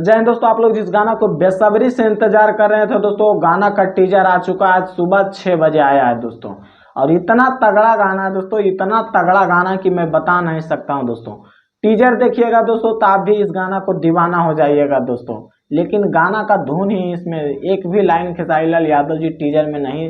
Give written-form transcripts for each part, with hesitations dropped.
जय हिंद दोस्तों। आप लोग जिस गाना को बेसब्री से इंतजार कर रहे थे दोस्तों, गाना का टीजर आ चुका है। आज सुबह 6 बजे आया है दोस्तों, और इतना तगड़ा गाना है दोस्तों, इतना तगड़ा गाना कि मैं बता नहीं सकता हूं दोस्तों। टीजर देखिएगा दोस्तों तो आप भी इस गाना को दीवाना हो जाइएगा दोस्तों। लेकिन गाना का धुन ही इसमें एक भी लाइन खेसारी लाल यादव जी टीजर में नहीं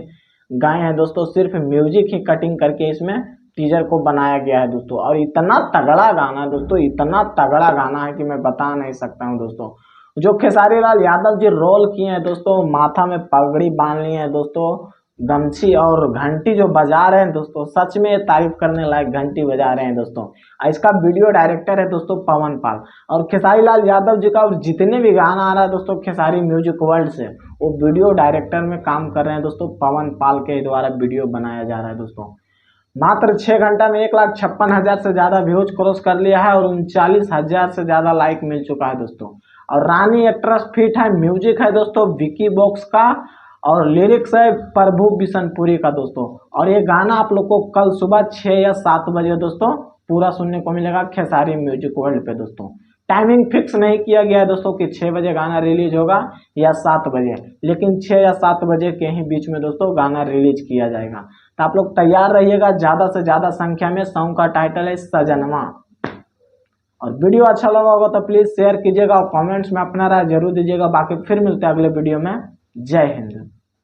गाए हैं दोस्तों, सिर्फ म्यूजिक ही कटिंग करके इसमें टीजर को बनाया गया है दोस्तों। और इतना तगड़ा गाना है दोस्तों, इतना तगड़ा गाना है कि मैं बता नहीं सकता हूं दोस्तों। जो खेसारी लाल यादव जी रोल किए हैं दोस्तों, माथा में पगड़ी बांध ली है दोस्तों, गमछी और घंटी जो बजा रहे हैं दोस्तों, सच में तारीफ करने लायक घंटी बजा रहे हैं दोस्तों। इसका वीडियो डायरेक्टर है दोस्तों पवन पाल। और खेसारी लाल यादव जी का और जितने भी गाना आ रहा है दोस्तों खेसारी म्यूजिक वर्ल्ड से, वो वीडियो डायरेक्टर में काम कर रहे हैं दोस्तों, पवन पाल के द्वारा वीडियो बनाया जा रहा है दोस्तों। मात्र 6 घंटा में 1,56,000 से ज्यादा व्यूज क्रॉस कर लिया है और 39,000 से ज्यादा लाइक मिल चुका है दोस्तों। और रानी एक्ट्रेस फिट है, म्यूजिक है दोस्तों विकी बॉक्स का, और लिरिक्स है प्रभु बिशनपुरी का दोस्तों। और ये गाना आप लोग को कल सुबह 6 या 7 बजे दोस्तों पूरा सुनने को मिलेगा खेसारी म्यूजिक वर्ल्ड पे दोस्तों। टाइमिंग फिक्स नहीं किया गया है दोस्तों कि 6 बजे गाना रिलीज होगा या 7 बजे, लेकिन 6 या 7 बजे के ही बीच में दोस्तों गाना रिलीज किया जाएगा। तो आप लोग तैयार रहिएगा, ज़्यादा से ज़्यादा संख्या में। सॉन्ग का टाइटल है सजनवा। और वीडियो अच्छा लगा होगा तो प्लीज़ शेयर कीजिएगा और कमेंट्स में अपना राय जरूर दीजिएगा। बाकी फिर मिलते हैं अगले वीडियो में। जय हिंद।